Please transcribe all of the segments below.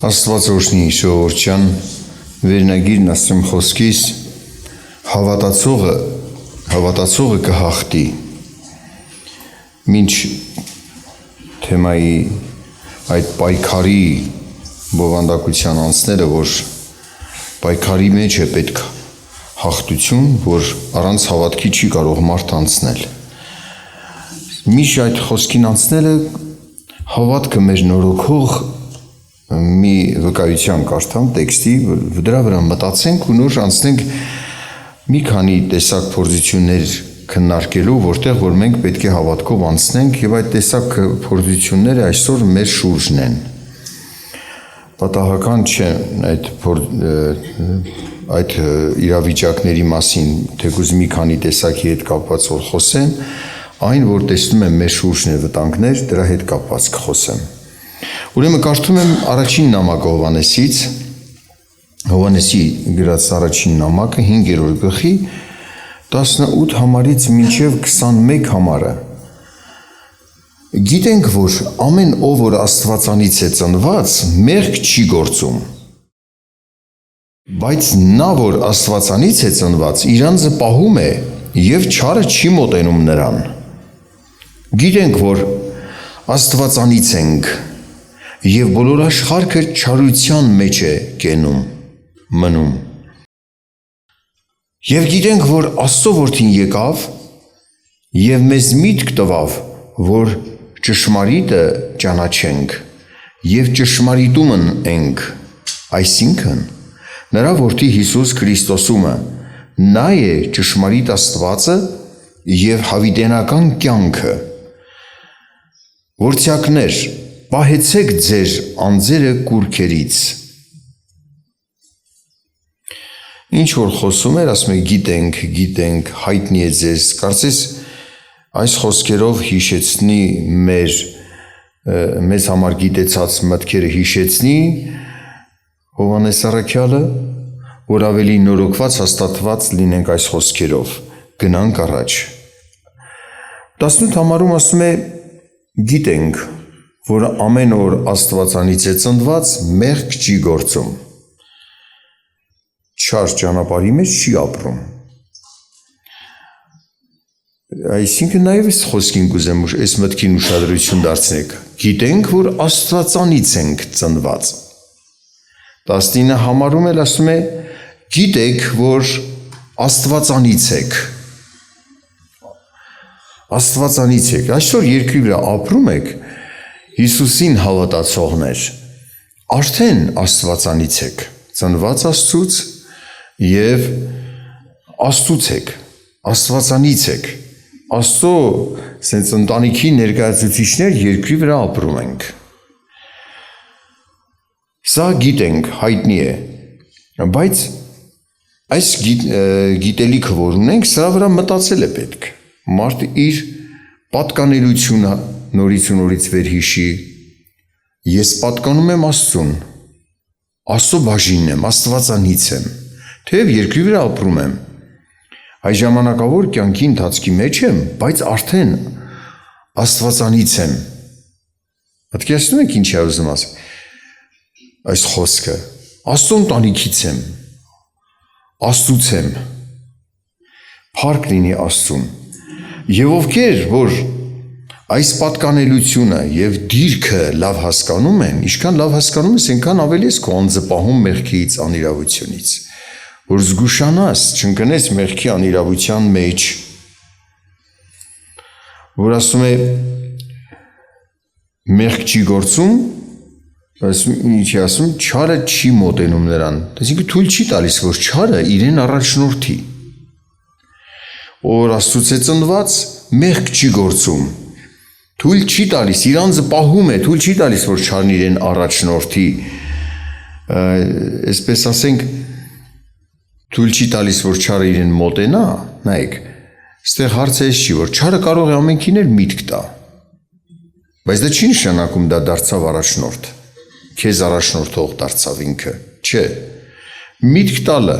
Աստված օրհնի ժողովրդյան վերնագիրն ասում խոսքիս հավատացողը կհաղթի մինչ թեմայի այդ պայքարի բովանդակության անցնելը, որ պայքարի մեջ է պետք հաղթություն, որ առանց հավատքի չի կարող մարդ անցնել։ Միշտ այդ խոսքին անցնելը հավատքը մեր նորոգող մի վկայության կարդամ տեքստի, դրա վրա մտածենք ու նոր անցնենք մի քանի տեսակ փորձություններ քննարկելու, որտեղ որ մենք պետք է հավատքով անցնենք եւ այդ տեսակ փորձությունները այսօր մեր շուրջն են։ Պատահական չէ այդ իրավիճակների մասին, թեկուզ մի քանի տեսակի հետ կապված որ խոսեմ, այն որ տեսնում եմ մեր շուրջն է վտանգներ, դրա հետ կապված կխոսեմ։ Ուրեմն կարդում եմ առաջին նամակը Հովհաննեսի գրած առաջին նամակը 5-րդ գլխի 18 համարից մինչև 21 համարը։ Գիտենք, որ ամեն ով որ Աստվածանից է ծնված, մեղք չի գործում։ Բայց նա, որ Աստվածանից է ծնված, իրանձը պահում է եւ չարը չի մոտենում նրան։ Գիտենք, որ Աստվածանից ենք եւ բոլոր աշխարհը չարության մեջ է կենում, մնում։ Եվ գիտենք, որ Աստծո որդին եկավ եւ մեզ միտք տվավ, որ ճշմարիտը ճանաչենք եւ ճշմարիտումն ենք, այսինքն նրա որդի Հիսուս Քրիստոսումը նա է ճշմարիտ Աստվածը եւ հավիտենական կյանքը։ Որդյակներ, պահեցեք ձեր անձերը կուրքերից։ Ինչ որ խոսում էր, ասում է գիտենք, հայտնի է ձեզ, կարծես այս խոսքերով հիշեցնի մեզ համար գիտեցած մտքերը հիշեցնի Հովհաննես առաքյալը, որ ավելի նորոգված, հաստատված լինենք այս խոսքերով, գնանք առաջ։ 18 համարում ասում է գիտենք, որ ամեն օր Աստվածանից է ծնված, մեղք չի գործում։ Չար ճանապարհի մեջ չի ապրում։ Այսինքն նաև այս խոսքին կուզեմ այս մտքին ուշադրություն դարձնեք։ Գիտենք, որ Աստվածանից ենք ծնված։ 19 համարում էլ ասում է գիտեք, որ Աստվածանից եք։ Աստվածանից եք։ Այսօր երկրի վրա ապրում եք Հիսուսին հավատացողներ։ Արդեն Աստվածանից եք, ծնված Աստծուց եւ Աստծուց եք, Աստվածանից եք, Աստծո սենց ընտանիքի ներկայացուցիչներ երկրի վրա ապրում ենք։ Սա գիտենք, հայտնի է, բայց այս գիտելիքը որ ունենք, սրա վրա մտածել է պետք։ Մարդը իր պատկանելությունը նորից ու նորից վերհիշի։ Ես պատկանում եմ Աստծուն, Աստծո բաժինն եմ, Աստվածանից եմ, թեև երկրի վրա ապրում եմ, այս ժամանակավոր կյանքի ընթացքի մեջ եմ, բայց արդեն Աստվածանից եմ։ Պատկերացնում եք ինչ է ուզում ասել այս խոսքը, Աստծո ընտանիքից եմ, Աստծուց եմ, փառք լինի Աստծուն։ Եվ ովքեր, որ այս պատկանելությունը եւ դիրքը լավ հասկանում են, ինչքան լավ հասկանում ես, այնքան ավելի ես քո անձը պահում մեղքից, անիրավությունից, որ զգուշանաս, չընկնես մեղքի անիրավության մեջ, որ ասում է մեղք չի գործում, ինչ է ասում, չարը չի մոտենում նրան, այսինքն թույլ չի տալիս, որ չարը իրեն առաջնորդի, որ Աստծուց է ծնված, մեղք չի գործում, թույլ չի տալիս, իր անձը պահում է, թույլ չի տալիս, որ չարն իրեն առաջնորդի, այսպես ասենք, թույլ չի տալիս, որ չարը իրեն մոտենա, նայեք, այստեղ հարցը էս չի, որ չարը կարող է ամենքին էլ միտք տա, բայց դա չի նշանակում դա դարձավ առաջնորդ, քեզ առաջնորդող դարձավ ինքը, չէ, միտք տալը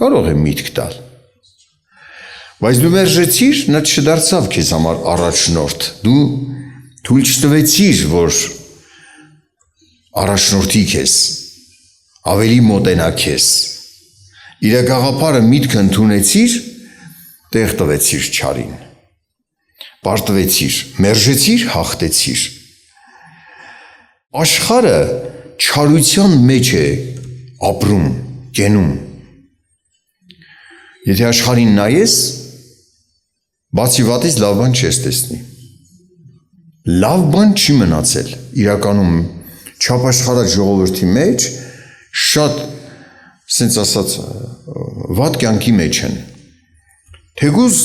կարող է միտք տալ, բայց դու մերժեցիր, նա չդարձավ քեզ համար առաջնորդ, դու թույլ չտվեցիր, որ առաջնորդի քեզ, ավելի մոտենա քեզ։ Իր գաղափարը միտքը ընդունեցիր, տեղ տվեցիր չարին։ Պարտվեցիր, մերժեցիր, հաղթեցիր։ Աշխարհը չարության մեջ է ապրում, կենում։ Եթե աշխարհին նայես, բացի վատից լավ բան չես տեսնի։ Լավ բան չի մնացել։ Իրականում չափաշխարած ժողովրդի մեջ շատ, ասենց ասած, վատ կյանքի մեջ են։ Թեկուզ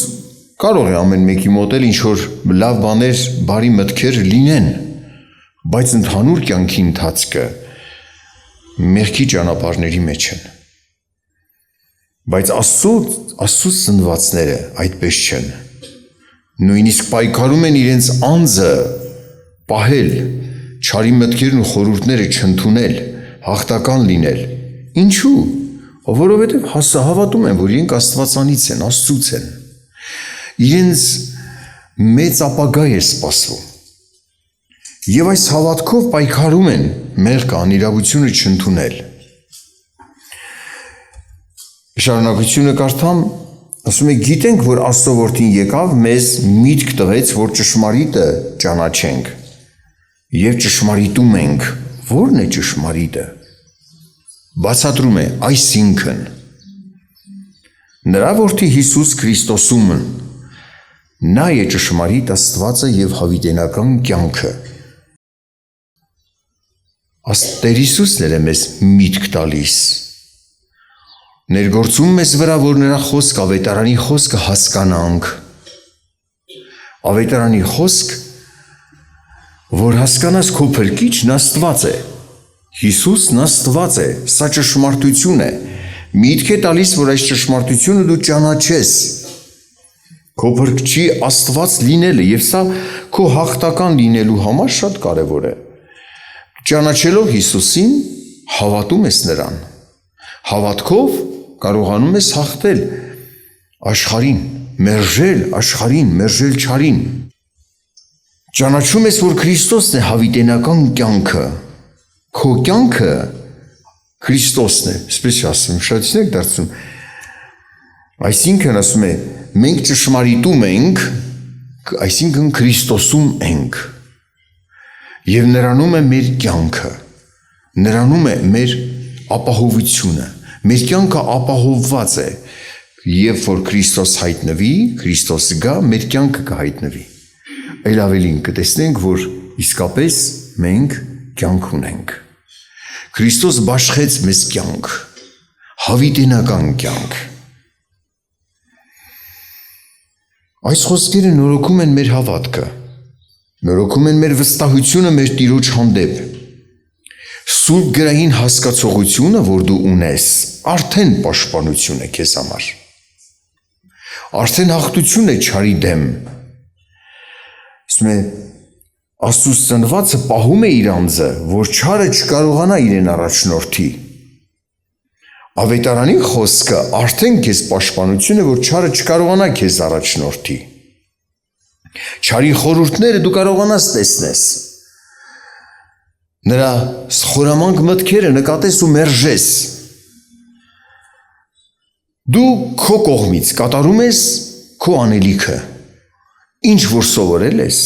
կարող է ամեն մեկի մոտ էլ ինչ-որ լավ բաներ, բարի մտքեր լինեն, բայց ընդհանուր կյանքի ընթացքը մեղքի ճանապարհների մեջ են։ Բայց Աստծո սնվածները այդպես չեն։ Նույնիսկ պայքարում են իրենց անձը պահել, չարի մտքերն ու խորհուրդները չընդունել, հաղթական լինել։ Ինչու՞։ Որովհետև հավատում են, որ իրենք Աստվածանից են, Աստծուց են։ Իրենց մեծ ապագա է սպասվում։ Եվ այս հավատքով պայքարում են մեղքը, անիրավությունը չընդունել։ Շարունակությունը կարդամ, ասում է, գիտենք, որ Աստծո որդին եկավ, մեզ միտք տվեց, որ ճշմարիտը ճանաչենք եւ ճշմարիտում ենք։ Ո՞րն է ճշմարիտը։ Բացատրում է, այսինքն նրա որդի Հիսուս Քրիստոսում նա է ճշմարիտ Աստվածը եւ հավիտենական կյանքը։ Տեր Հիսուսն է մեզ միտք տալիս։ Ներգործում մեզ վրա, որ նրա խոսք, ավետարանի խոսքը հասկանանք։ Ավետարանի խոսք, որ հասկանաս քո փրկիչն Աստված է։ Հիսուսն Աստված է, սա ճշմարտություն է։ Միտք է տալիս, որ այս ճշմարտությունը դու ճանաչես։ Քո փրկչի Աստված լինելը եւ սա քո հաղթական լինելու համար շատ կարեւոր է։ Ճանաչելով Հիսուսին, հավատում ես նրան։ Հավատքով կարողանում ես հաղթել աշխարհին, մերժել չարին։ Ճանաչում ես, որ Քրիստոսն է հավիտենական կյանքը։ Քո կյանքը Քրիստոսն է, այսպես ասում, շատին եք դարձում։ Այսինքն ասում է, մենք ճշմարիտում ենք, այսինքն Քրիստոսում ենք։ Եվ նրանում է մեր կյանքը, նրանում է մեր ապահովությունը։ Մեր կյանքը ապահովված է, երբ որ Քրիստոս հայտնվի, Քրիստոս գա, մեր կյանքը կհայտնվի։ Այլ ավելին կտեսնենք, որ իսկապես մենք կյանք ունենք։ Քրիստոս բաշխեց մեզ կյանք, հավիտենական կյանք։ Այս խոսքերը նորոգում են մեր հավատքը, նորոգում են մեր վստահությունը մեր Տիրոջ հանդեպ։ Սուրբ գրային հասկացողությունը, որ դու ունես, արդեն պաշտպանություն է քեզ համար։ Արդեն հաղթություն է չարի դեմ։ Ասում է, Աստծո սնվածը պահում է իր անձը, որ չարը չկարողանա իրեն առաջնորդի։ Ավետարանի խոսքը արդեն քեզ պաշտպանություն է, որ չարը չկարողանա քեզ առաջնորդի։ Չարի խորհուրդները դու կարողանաս տեսնես։ Նրա խորամանկ մտքերը նկատես ու մերժես։ Դու քո կողմից կատարում ես քո անելիքը։ Ինչ որ սովորել ես,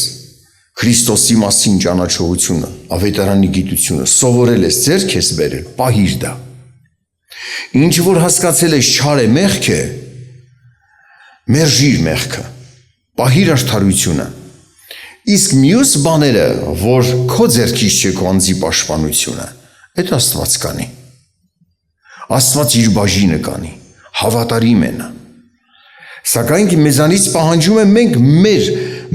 Քրիստոսի մասին ճանաչողությունը, ավետարանի գիտությունը, սովորել ես, ձեռք ես բերել, պահիր դա։ Ինչ որ հասկացել ես չար է, մեղք է, մերժիր մեղքը, պահիր արդարությունը։ Իսկ մյուս բաները, որ քո ձեռքից չէ քո անձի պաշտպանությունը, այդ Աստված կանի։ Աստված իր բաժինը կանի, հավատարիմ է նա։ Սակայն մեզանից պահանջում է մենք մեր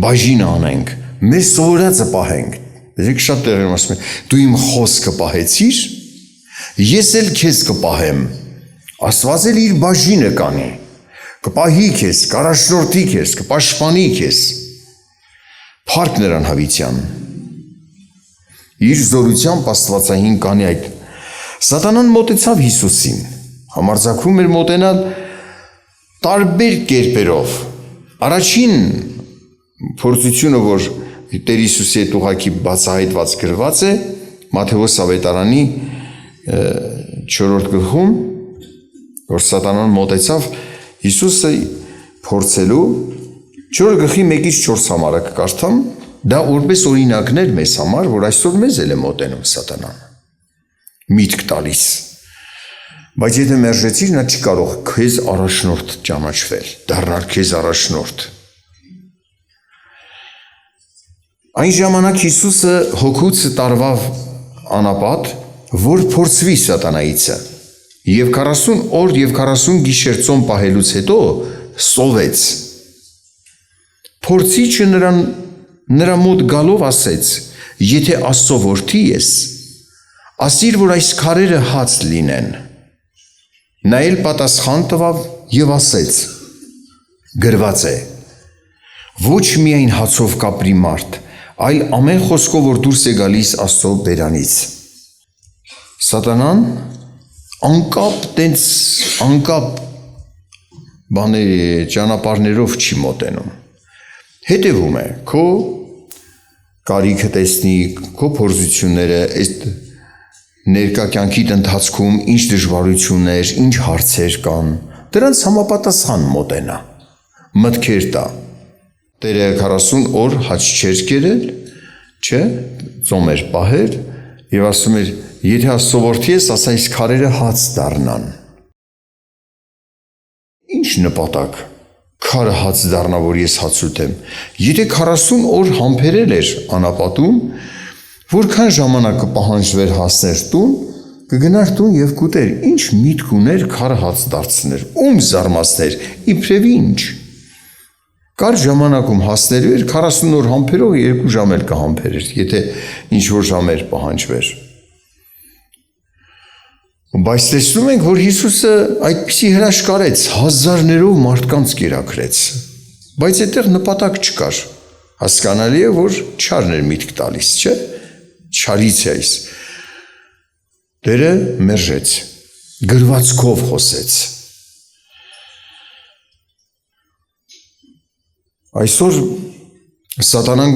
բաժինը անենք, մեր սովորածը պահենք։ Դեք շատ տեղերում ասում են, դու իմ խոսքը պահեցիր, ես էլ քեզ կպահեմ։ Աստված էլ իր բաժինը կանի, կպահի քեզ, կառաջնորդի քեզ, կպաշտպանի քեզ։ Փառք նրան հավիտյան։ Իր զորությամբ Աստվածային կանի այդ։ Սատանան մոտեցավ Հիսուսին, համարձակվում էր մոտենալ տարբեր կերպերով։ Առաջին փորձությունը, որ Տեր Հիսուսի հետ ուղղակի բացահայտված գրված է, Մատթեոս ավետարանի 4-րդ գլխում, որ սատանան մոտեցավ Հիսուսը փորձելու 4 գլխի 1-ից 4 համարը կկարդամ, դա որպես օրինակներ մեզ համար, որ այսօր մեզ էլ է մոտենում սատանան, միտք տալիս, բայց եթե մերժեցիր, նա չի կարող քեզ առաջնորդ ճանաչվել, դառնալ քեզ առաջնորդ։ Այն ժամանակ Հիսուսը հոգուց տարվավ անապատ, որ փորձվի սատանայիցը, եւ 40 օր եւ 40 գիշեր ծոմ պահելուց հետո սովեց։ Փորձիչը նրա մոտ գալով ասեց. եթե Աստծո որդի ես, ասիր, որ այս քարերը հաց լինեն։ Նա էլ պատասխան տվավ եւ ասեց. գրված է. ոչ միայն հացով կապրի մարդ, այլ ամեն խոսքով, որ դուրս է գալիս Աստծո բերանից։ Սատանան անկապ ճանապարհներով չի մոտենում։ Հետևում է քո կարիքը տեսնի, քո փորձությունները, այս ներկա կյանքիդ ընթացքում ինչ դժվարություններ, ինչ հարցեր կան, դրանց համապատասխան մոտենա, մտքեր տա։ Տերը 40 օր հաց չէր կերել, չէ, ծոմ էր պահել եւ ասում էր, եթե Աստծո որդի ես, ասա այս քարերը հաց դառնան։ Ինչ նպատակ, քարը հաց դառնա, որ ես հաց ուտեմ։ Եթե 40 օր համբերել էր անապատում, որքան ժամանակ կպահանջվեր հասներ տուն, կգնար տուն եւ կուտեր։ Ինչ միտք ուներ քարը հաց դարձներ, ում զարմացներ, իբրև ինչ։ Կար ժամանակում հասնելու էր 40 օր համբերող 2 ժամ էլ կհամբերեր, եթե ինչ որ ժամեր պահանջվեր։ Բայց տեսնում ենք, որ Հիսուսը այդպիսի հրաշքարեց, հազարներով մարդկանց կերակրեց, բայց այդտեղ նպատակ չկար։ Հասկանալի է, որ չարն էր միտք տալիս, չէ՞։ Չարից է այս։ Տերը մերժեց, գրվածքով խոսեց։ Այսօր սատանան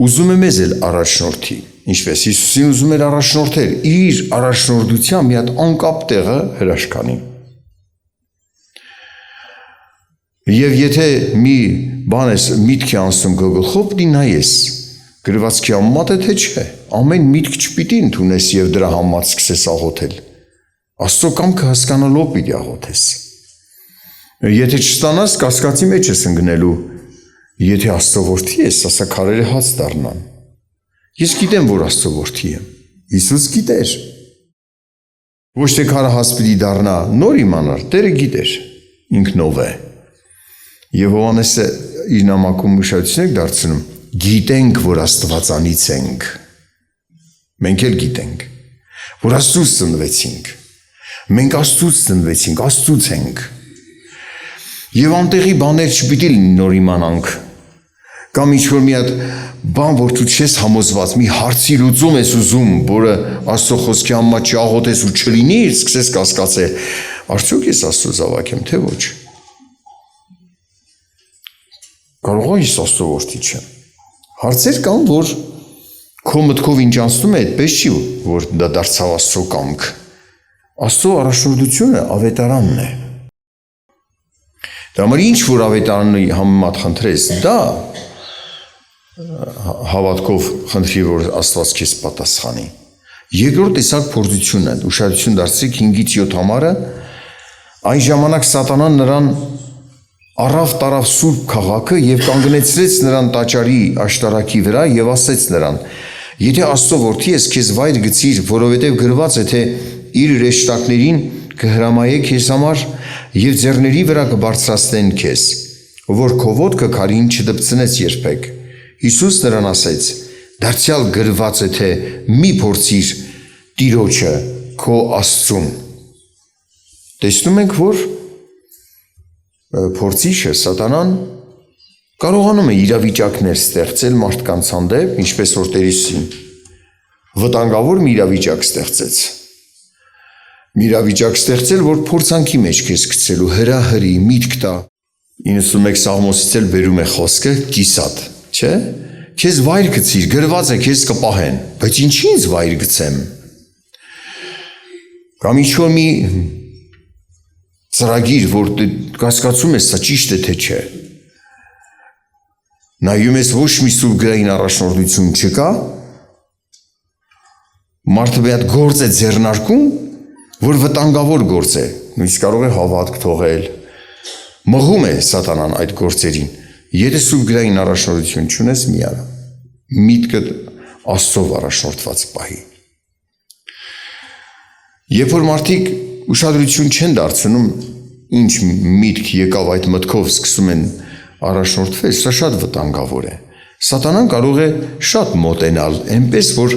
ուզում է մեզ էլ առաջնորդի, ինչպես Հիսուսին ուզում էր առաջնորդել, իր առաջնորդությամբ մի հատ անկապ տեղը հրաշքանի։ Եվ եթե մի բան ես միտքի անցնում քո գլխով, դի նայես, գրվածքի համեմատ է թե չէ, ամեն միտք չպիտի ընդունես եւ դրա համեմատ սկսես աղոթել։ Աստծո կամքը հասկանալով պիտի աղոթես։ Եթե չստանաս, կասկածի մեջ ես ընկնելու։ Եթե Աստծո որդի ես, ասա քարերը հաց դառնան։ Ես գիտեմ, որ Աստծո որդի եմ։ Հիսուս գիտեր։ Ոչ թե քարը հաց պիտի դառնա, նոր իմանար, Տերը գիտեր, ինքնով է։ Եվ Հովհաննեսը իր նամակում ուշադրություն եք դարձնում, գիտենք, որ Աստվածանից ենք։ Մենք էլ գիտենք, որ Աստծուց ծնվեցինք։ Մենք Աստծուց ծնվեցինք, Աստծուց ենք։ Եվ անտեղի բաներ չպիտի լինի նոր իմանանք։ Կամ ինչ-որ մի հատ բան, որ դու չես համոզված, մի հարցի լուծում ես ուզում, որը Աստծո խոսքի համեմատ չաղոթես ու չլինի, սկսես կասկածել, արդյոք ես Աստծո զավակ եմ, թե ոչ։ Կարող է ես Աստծո որդի չեմ։ Հարցեր կան, որ քո մտքով ինչ անցնում է, այդպես չի, որ դա դարձավ Աստծո կամք։ Աստծո առաջնորդությունը ավետարանն է։ Դա համար ինչ որ ավետարանի համեմատ խնդրես, դա հավատքով խնդրի, որ Աստված քեզ պատասխանի։ Երկրորդ տեսակ փորձությունը, ուշադրություն դարձրեք 5-ից 7 համարը, այն ժամանակ սատանան նրան առավ տարավ սուրբ քաղաքը եւ կանգնեցրեց նրան տաճարի աշտարակի վրա եւ ասեց նրան. եթե Աստծո որդի ես, քեզ վայր գցիր, որովհետեւ գրված է, թե իր ռեշտակներին կհրամայե քեզ համար եւ ձեռների վրա կբարձրացնեն քեզ, որ քո ոտքը քարին չդպցնես երբեք։ Հիսուս նրան ասեց. դարձյալ գրված է, թե մի փորձիր Տիրոջը քո Աստծուն։ Տեսնում ենք, որ փորձիչը սատանան կարողանում է իրավիճակներ ստեղծել մարդկանց հանդեպ, ինչպես որ Տերեսին վտանգավոր մի իրավիճակ ստեղծեց։ Մի իրավիճակ ստեղծել, որ փորձանքի մեջ քեզ գցելու հրահրի, միտք տա։ 91 Սաղմոսից էլ բերում է խոսքը կիսատ, չէ՞։ քեզ վայր գցիր, գրված է քեզ կպահեն, բայց ինչի ինձ վայր գցեմ։ Կամ ինչ-որ մի ծրագիր, որ կասկածում ես, սա ճիշտ է թե չէ։ Նայում ես ոչ մի սուրբ գրային առաջնորդություն չկա, մարդը մի հատ գործ է ձեռնարկում, որ վտանգավոր գործ է, նույնիսկ կարող է հավատք թողել, մղում է սատանան այդ գործերին։ Եթե սուրբ գրային առաջնորդություն չունես, մի արա, միտքդ Աստծով առաջնորդված պահի։ Երբ որ մարդիկ ուշադրություն չեն դարձնում, ինչ միտք եկավ այդ մտքով սկսում են առաջնորդվել, սա շատ վտանգավոր է։ Սատանան կարող է շատ մոտենալ, այնպես որ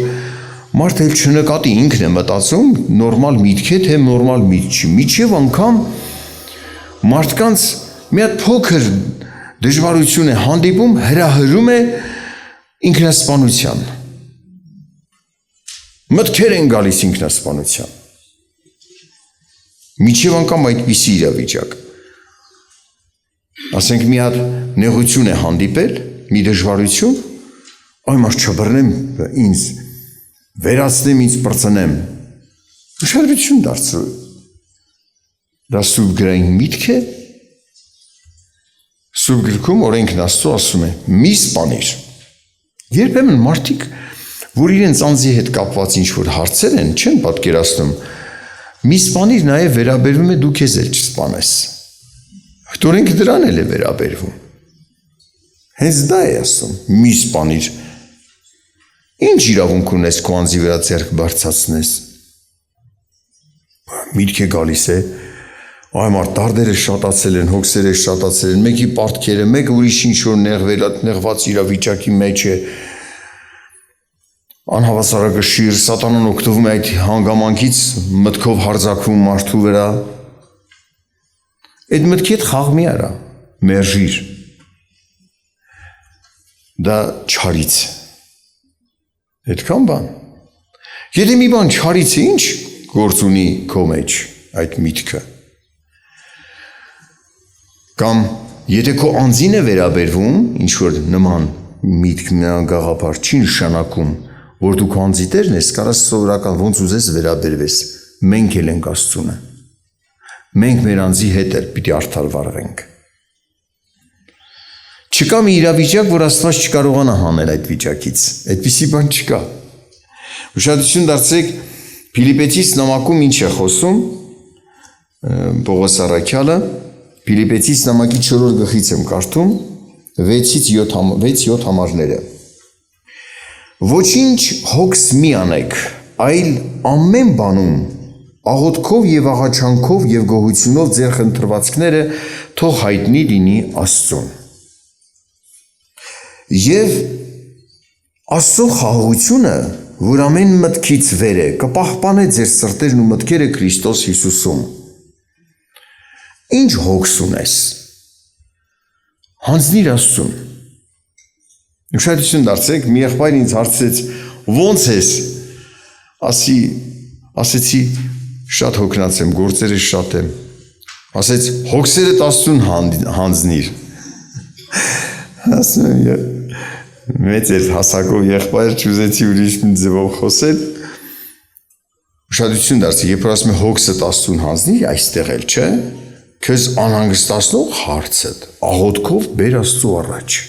մարդը չնկատի, ինքն է մտածում նորմալ միտք է, թե նորմալ միտք չի։ Միջև անգամ մարդկանց մի հատ փոքր դժվարություն է հանդիպում, հրահրում է ինքնասպանության։ Մտքեր են գալիս ինքնասպանության։ Միջև անգամ այդպիսի իրավիճակ։ Ասենք մի հատ նեղություն է հանդիպել, մի դժվարություն, այ մարդ չբռնեմ, ինձ վերացնեմ, ինձ պրծնեմ։ Ուշադրություն դարձրու։ Դա սուրբ գրային միտք է։ Սուրբ գրքում օրենքն Աստծո ասում է՝ մի սպանիր։ Երբեմն մարդիկ, որ իրենց անձի հետ կապված ինչ-որ հարցեր են, չեն պատկերացնում, մի սպանիր նաև վերաբերվում է դու քեզ էլ չսպանես։ Օրենքը դրան էլ է վերաբերվում։ Հենց դա է ասում, մի սպանիր։ Ինչ իրավունք ունես քո անձի վրա ձեռք բարձրացնես։ Միտք է գալիս է, այ մարդ դարդերը շատացել են, հոգսերը շատացել են, մեկի պարտքերը, մեկը ուրիշ ինչ-որ նեղված իրավիճակի մեջ է, անհավասարակշիռ, սատանան օգտվում է այդ հանգամանքից, մտքով հարձակվում մարդու վրա։ Այդ մտքի հետ խաղ մի արա, մերժիր։ Դա չարից է։ Այդքան բան։ Եթե մի բան չարից է, ինչ գործ ունի քո մեջ այդ միտքը։ Կամ եթե քո անձին է վերաբերվում, ինչ-որ նման միտք, նման գաղափար չի նշանակում, որ դու քո անձի տերն ես, կարաս սովորական ոնց ուզես վերաբերվես, մենք էլ ենք Աստծունը։ Մենք մեր անձի հետ էլ պիտի արդար վարվենք։ Չկա մի իրավիճակ, որ Աստված չկարողանա հանել այդ վիճակից, այդպիսի բան չկա։ Ուշադրություն դարձրեք, Փիլիպեցիս նամակում ինչ է խոսում Պողոս առաքյալը, Փիլիպեցիս նամակի 4-րդ գլխից եմ կարդում, 6-7 համարները։ Ոչինչ հոգս մի անեք, այլ ամեն բանում աղոթքով եւ աղաչանքով եւ գոհությունով ձեր խնդրվածքները թող հայտնի լինի Աստծուն։ Եվ Աստծո խաղաղությունը, որ ամեն մտքից վեր է, կպահպանե ձեր սրտերն ու մտքերը Քրիստոս Հիսուսում։ Ինչ հոգս ունես։ Հանձնիր Աստծուն։ Ուշադրություն դարձրեք, մի եղբայր ինձ հարցրեց, ո՞նց ես։ Ասեցի, շատ հոգնած եմ, գործերը շատ եմ։ Ասեց, հոգսերդ Աստծուն հանձնիր։ Ասում եմ, մեծ էր հասակով եղբայր, չուզեցի ուրիշ մի ձևով խոսել։ Ուշադրություն դարձրեք, երբ որ ասում եմ հոգսդ Աստծուն հանձնիր, այստեղ էլ չէ, քեզ անհանգստացնող հարցդ, աղոթքով բեր Աստծու առաջ։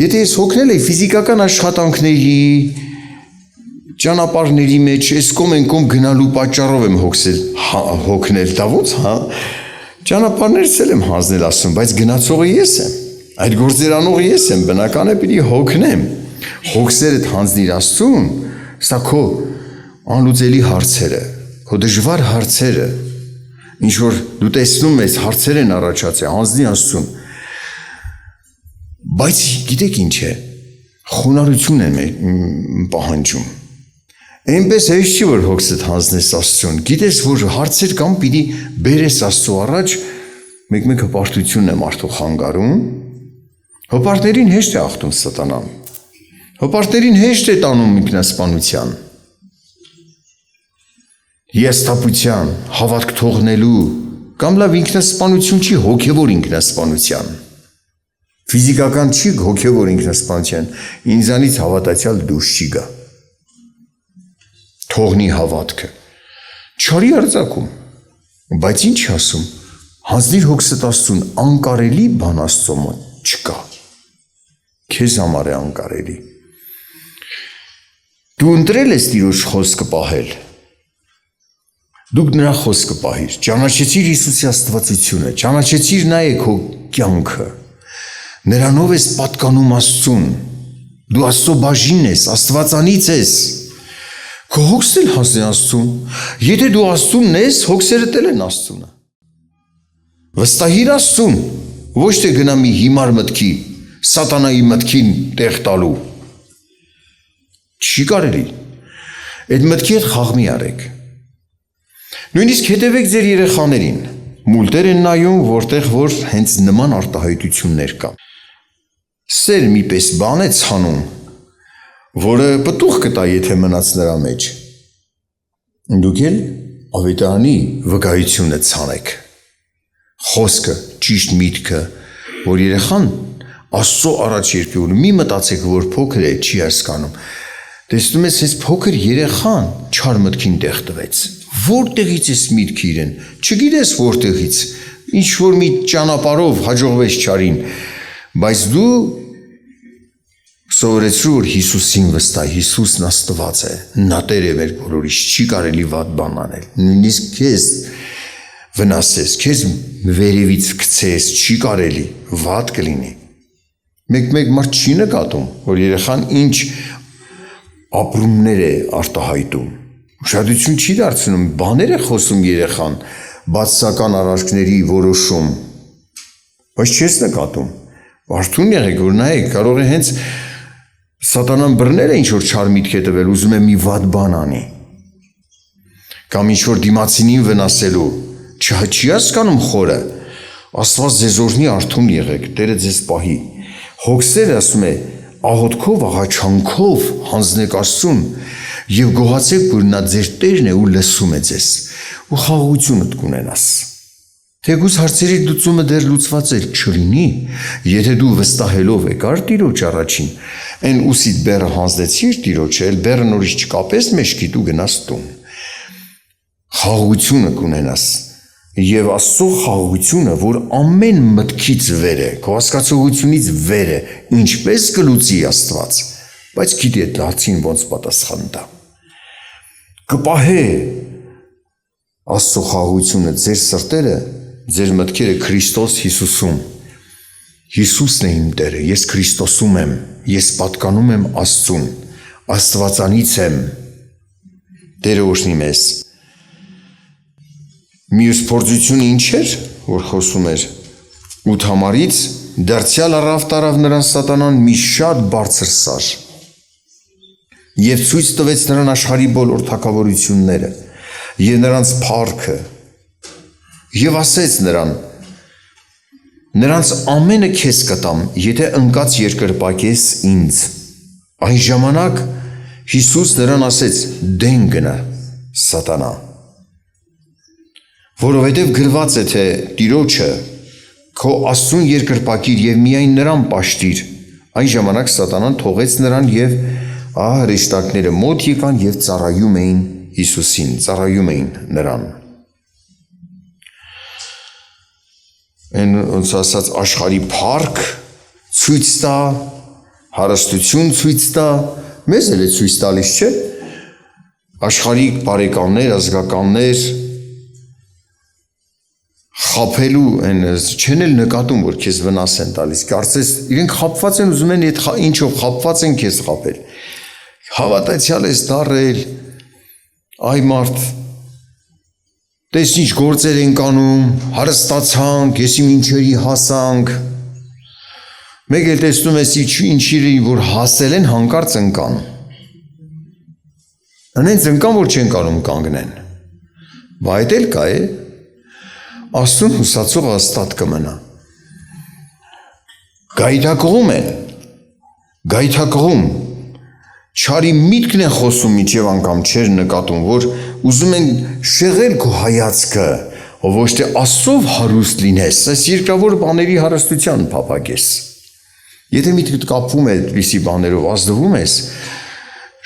Եթե ես հոգնել եմ ֆիզիկական աշխատանքների, ճանապարհների մեջ, ես կոմ գնալու պատճառով եմ հոգնել, դա ո՞նց, հա։ Ճանապարհներս էլ եմ հանձնել Աստծուն, բայց գնացողը ես եմ։ Այդ գործեր անողը ես եմ, բնական է պիտի հոգնեմ։ Հոգսերդ հանձնիր Աստծուն, սա քո անլուծելի հարցերը, քո դժվար հարցերը, ինչ որ դու տեսնում ես հարցեր են առաջացել, հանձնի Աստծուն։ Բայց գիտեք ինչ է, խոնարհություն են պահանջում։ Այնպես հեշտ չի, որ հոգսդ հանձնես Աստծուն։ Գիտես, որ հարցեր կան, պիտի բերես Աստծու առաջ, մեկ հպարտություն է մարդու խանգարում։ Հպարտներին հեշտ է ախտում սատանան։ Հպարտներին հեշտ է տանում ինքնասպանության, եստապության, հավատք թողնելու, կամ լավ ինքնասպանություն չի, հոգևոր ինքնասպանության, Ֆիզիկական չի, հոգևոր ինքնասպանության, ինձանից հավատացյալ դուրս չի գա։ Թողնի հավատքը։ Չարի արձակում, բայց ինչ ասում, հանձնիր հոգսդ Աստծուն, անկարելի բան Աստծո մոտ չկա։ Քեզ համար է անկարելի։ Դու ընտրել ես Տիրոջ խոսքը պահել։ Դուք նրա խոսքը պահիր, ճանաչեցիր Հիսուսի աստվածությունը, ճանաչեցիր նայեք քո կյանքը։ Նրանով ես պատկանում Աստծուն։ Դու Աստծո բաժինն ես, Աստվածանից ես։ Քո հոգսն էլ հասնի Աստծուն։ Եթե դու Աստծունն ես, հոգսերդ էլ են Աստծունը։ Վստահիր Աստծուն, ոչ թե գնա մի հիմար մտքի, սատանայի մտքին տեղ տալու։ Չի կարելի։ Այդ մտքի հետ խաղ մի արեք։ Նույնիսկ հետևեք ձեր երեխաներին, մուլտեր են նայում, որտեղ որ հենց նման արտահայտություններ կան։ Սեր մի պես բան է ցանում, որը պտուղ կտա, եթե մնաց նրա մեջ։ Դուք էլ ավետարանի վկայությունը ցանեք։ Խոսքը, ճիշտ միտքը, որ երեխան Աստծո առաջ երկի ունի, մի մտածեք, որ փոքր է, չի հասկանում։ Տեսնում ես, այս փոքր երեխան չար մտքին տեղ տվեց։ Որտեղից ես միտքը իրեն, չգիտես որտեղից, ինչ որ մի ճանապարհով հաջողվեց չարին, բայց դու սովորեցրու, որ Հիսուսին վստահ, Հիսուսն Աստված է, նա Տեր է մեր բոլորիս, չի կարելի վատ բան անել, նույնիսկ քեզ վնասես, քեզ վերևից գցես, չի կարելի, վատ կլինի։ Մեկ մարդ չի նկատում, որ երեխան ինչ ապրումներ է արտահայտում։ Ուշադրություն չի դարձնում, բաներ է խոսում երեխան, բացասական արարքների որոշում, բայց չես նկատում։ Վարդուն եղեք, որ նայեք, կարող է հենց սատանան բռնել է ինչ-որ չար միտք է տվել, ուզում է մի վատ բան անի։ Կամ ինչ-որ դիմացինին վնասելու, չի հասկանում խորը, Աստված ձեզ օրհնի, արթուն եղեք, Տերը ձեզ պահի։ Հոգսերը, ասում է, աղոթքով, աղաչանքով հանձնեք Աստծուն և գոհացեք, որ նա ձեր Տերն է ու լսում է ձեզ, ու խաղաղությունդ կունենաս։ Թեկուզ հարցերի լուծումը դեռ լուծված էլ չլինի, եթե դու վստահելով եկար Տիրոջ առաջին, այն ուսիդ բեռը հանձնեցիր Տիրոջը, էլ բեռը նորից չկապես մեջքիդ ու գնաս տուն։ Խաղաղությունը կունենաս, և Աստծո խաղաղությունը, որ ամեն մտքից վեր է, քո հասկացողությունից վեր է, ինչպես կլուծի Աստված, բայց գիտի այդ հարցին ոնց պատասխան տա։ Կպահե Աստծո խաղաղությունը ձեր սրտերը, ձեր մտքերը Քրիստոս Հիսուսում։ Հիսուսն է իմ Տերը, ես Քրիստոսում եմ, ես պատկանում եմ Աստծուն, Աստվածանից եմ։ Տերը օրհնի մեզ։ Մյուս փորձությունը ինչ էր, որ խոսում էր 8 համարից, դարձյալ առավ տարավ նրան սատանան մի շատ բարձր սար և ցույց տվեց նրան աշխարհի բոլոր թագավորությունները և նրանց փառքը և ասեց նրան. նրանց ամենը քեզ կտամ, եթե ընկած երկրպագես ինձ։ Այն ժամանակ Հիսուս նրան ասեց. դեն գնա, սատանա, որովհետև գրված է, թե Տիրոջը քո Աստծուն երկրպագիր և միայն նրան պաշտիր։ Այն ժամանակ սատանան թողեց նրան և հրեշտակները մոտ եկան և ծառայում էին Հիսուսին, ծառայում էին նրան։ Այն ոնց ասած աշխարհի փառք ցույց տա, հարստություն ցույց տա, մեզ էլ է ցույց տալիս, չէ՞։ Աշխարհի բարեկամներ, ազգականներ խաբելու են, չեն էլ նկատում, որ քեզ վնաս են տալիս, կարծես իրենք խաբված են, ուզում են այդ ինչով խաբված են քեզ խաբել։ Հավատացյալ ես դառել, այ մարդ, տես ինչ գործեր ենք անում, հարստացանք, եսի մինչերի հասանք։ Մեկ էլ տեսնում ես ինչի որ հասել են, հանկարծ ընկան։ Անենց ընկան, որ չեն կարող կանգնեն։ Բայց էլ կա է, Աստծուն հուսացող հաստատ կմնա։ Գայթակղում են, գայթակղում, չարի միտքն են խոսում, մինչև անգամ չեր նկատում, որ ուզում են շեղել քո հայացքը, ոչ թե Աստծով հարուստ լինես, այս երկրավոր բաների հարստության փափագես։ Եթե միտքդ կապվում է այդպիսի բաներով, ազդվում ես,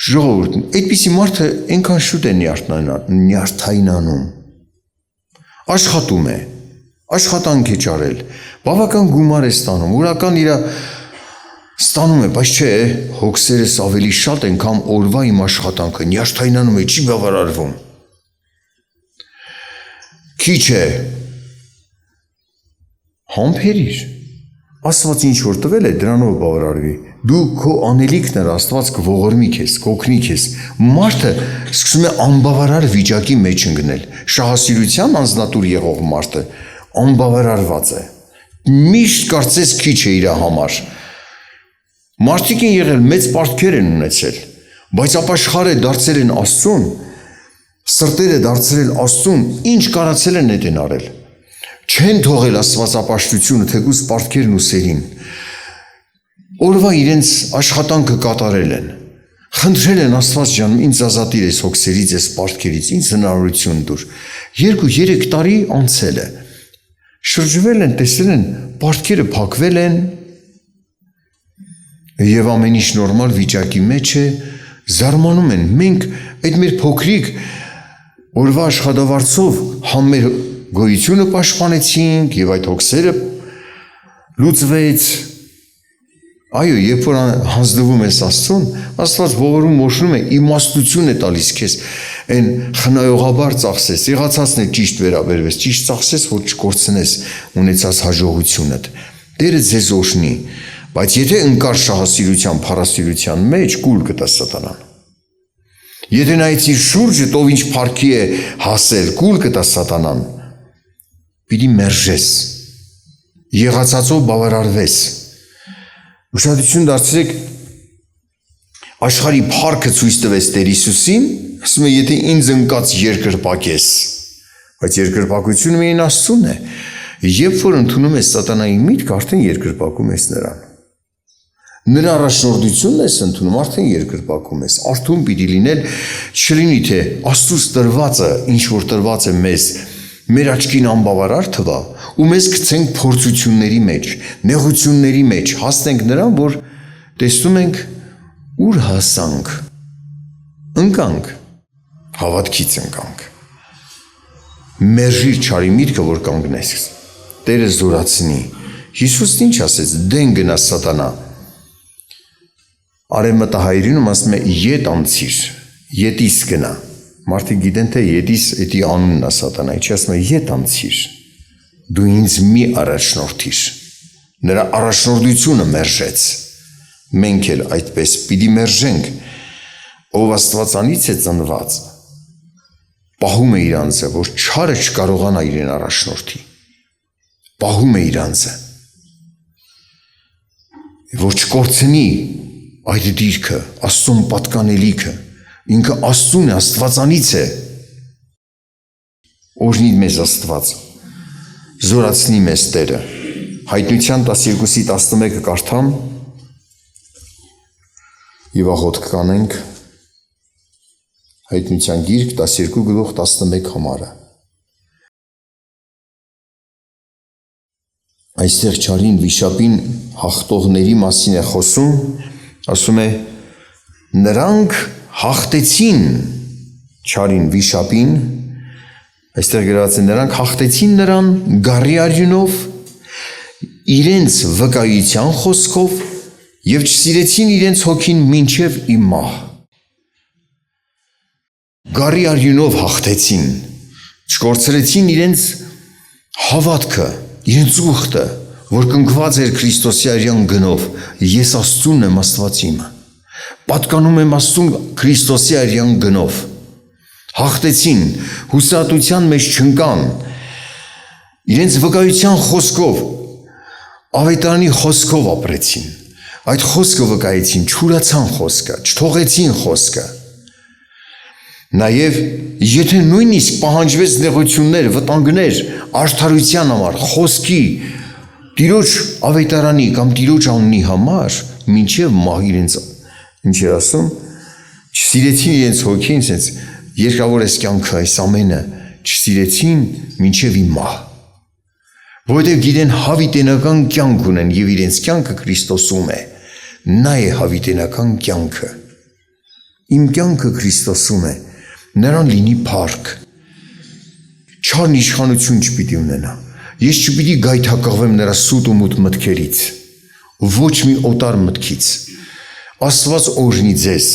ժողովուրդ, այդպիսի մարդը այնքան շուտ է նյարդայնանում, աշխատում է, աշխատանք է ճարել, բավական գումար է ստանում, ուրական իրա ստանում է, բայց չէ, հոգսերս ավելի շատ են, քան օրվա իմ աշխատանքը, նյարդայնանում է, չի բավարարվում։ Քիչ է, համբերիր, Աստված ինչ որ տվել է, դրանով բավարարվի, դու քո անելիքն էր, Աստված կողորմի քեզ, կօգնի քեզ, մարդը սկսում է անբավարար վիճակի մեջ ընկնել, շահասիրության անձնատուր եղող մարդը անբավարարված է, միշտ կարծես քիչ է իր համար, մարդիկ են եղել, մեծ պարտքեր են ունեցել, բայց ապաշխար է դարձել են Աստծուն, սրտերը դարձրել Աստծուն, ինչ կարացել են այդ են արել, չեն թողել աստվածապաշտությունը, թեկուզ պարտքերն ու սերին, օրվա իրենց աշխատանքը կատարել են, խնդրել են Աստված ջան, ինձ ազատիր այս հոգսերից, այս պարտքերից, ինձ հնարավորություն տուր, 2-3 տարի անցել է, շրջվել են, տեսել են, պարտքերը փակվել են, եւ ամեն ինչ նորմալ վիճակի մեջ է, զարմանում են, մենք այդ մեր փոքրիկ օրվա աշխատավարձով մեր գոյությունը պաշտպանեցինք եւ այդ հոգսերը լուծվեց, այո, երբ որ հանձնվում ես Աստծուն, Աստված ողորում մոշնում է, իմաստություն է տալիս քեզ, այն խնայողաբար ծախսես, եղածածն է ճիշտ վերաբերվես, ճիշտ ծախսես, որ չկորցնես ունեցած հաջողությունդ, Տերը ձեզ օժնի, բայց եթե ընկար շահասիրության, փառասիրության մեջ, կուլ կտաս սատանան, եթե նայեցիր շուրջը, ով ինչ փառքի է հասել, կուլ կտաս սատանան, պիտի մերժես, եղածածով բավարարվես, ուշադրություն դարձրեք, աշխարհի փառքը ցույց տվեց Տեր Հիսուսին, ասում է, եթե ինձ ընկած երկրպագես, բայց երկրպագությունը միայն Աստծուն է, երբ որ ընդունում ես սատանայի միտք, արդեն երկրպագում ես նրան, նրա առաջնորդությունն ես ընդունում, արդեն երկրպագում ես, արդյուն պիտի լինել, չլինի թե Աստծուց տրվածը, ինչ որ տրված է մեզ, մեր աչքին անբավարար թվա, ու մեզ գցենք փորձությունների մեջ, նեղությունների մեջ, հասնենք նրան, որ տեսնում ենք, ուր հասանք, ընկանք, հավատքից ընկանք, մերժիր չարի միտքը, որ կանգնես, Տերը զորացնի, Հիսուսն ինչ ասեց, դեն գնա սատանա, արևմտահայերինում ասում է ետ անցիր, ետիս գնա, մարդիկ գիտեն թե ետիս էդի անունն է սատանայի, չի ասում է ետ անցիր, դու ինձ մի առաջնորդիր, նրա առաջնորդությունը մերժեց, մենք էլ այդպես պիտի մերժենք, ով Աստվածանից է ծնված, պահում է իր անձը, որ չարը չկարողանա իրեն առաջնորդի, պահում է իր անձը, որ չկորցնի այդ դիրքը, Աստծուն պատկանելիքը, ինքը Աստծուն է, Աստվածանից է, օրհնի մեզ Աստված, զորացնի մեզ Տերը, Հայտնության 12:11 կարդամ, եւ աղոթք կանենք, Հայտնության գիրք 12:11 համարը, այստեղ չարին վիշապին հաղթողների մասին է խոսում, ասում է, նրանք հաղթեցին չարին վիշապին, այստեղ գրված է, նրանք հաղթեցին նրան գառի արյունով, իրենց վկայության խոսքով եւ չսիրեցին իրենց հոգին մինչեւ իմ մահ։ Գառի արյունով հաղթեցին, չկորցրեցին իրենց հավատքը, իրենց ուխտը, որ կնքված էր Քրիստոսի արյան գնով, ես Աստծուն եմ, Աստված իմը, պատկանում եմ Աստծուն Քրիստոսի արյան գնով, հաղթեցին, հուսահատության մեջ չընկան, իրենց վկայության խոսքով, ավետարանի խոսքով ապրեցին, այդ խոսքը վկայեցին, չուրացան խոսքը, չթողեցին խոսքը, նաև եթե նույնիսկ պահանջվեց նեղություններ, վտանգներ, արդարության համար, խոսքի, Տիրոջ ավետարանի կամ Տիրոջ անունի համար, մինչև մահ իրենց, ինչ էր ասում, չսիրեցին իրենց հոգին, սենց երկավոր էս կյանքը, այս ամենը, չսիրեցին մինչև իմ մահ, Որովհետև գիտեն հավիտենական կյանք ունեն եւ իրենց կյանքը Քրիստոսում է։ Նա է հավիտենական կյանքը։ Իմ կյանքը Քրիստոսում է, նրան լինի փառք։ Չարն իշխանություն չպիտի ունենա։ Ես չպիտի գայթակղվեմ նրա սուտ ու մութ մտքերից, ոչ մի օտար մտքից։ Աստված օրհնի ձեզ,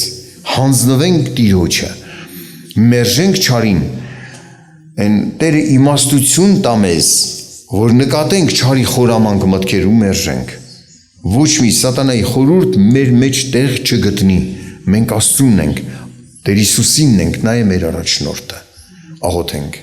հանձնվենք Տիրոջը, մերժենք չարին, այն Տերը իմաստություն տա մեզ, որ նկատենք չարի խորամանկ մտքերում մերժենք։ Ոչ մի սատանայի խորհուրդ մեր մեջ տեղ չգտնի, մենք Աստծունն ենք, Տեր Հիսուսինն ենք, նա է մեր առաջնորդը։ Աղոթենք։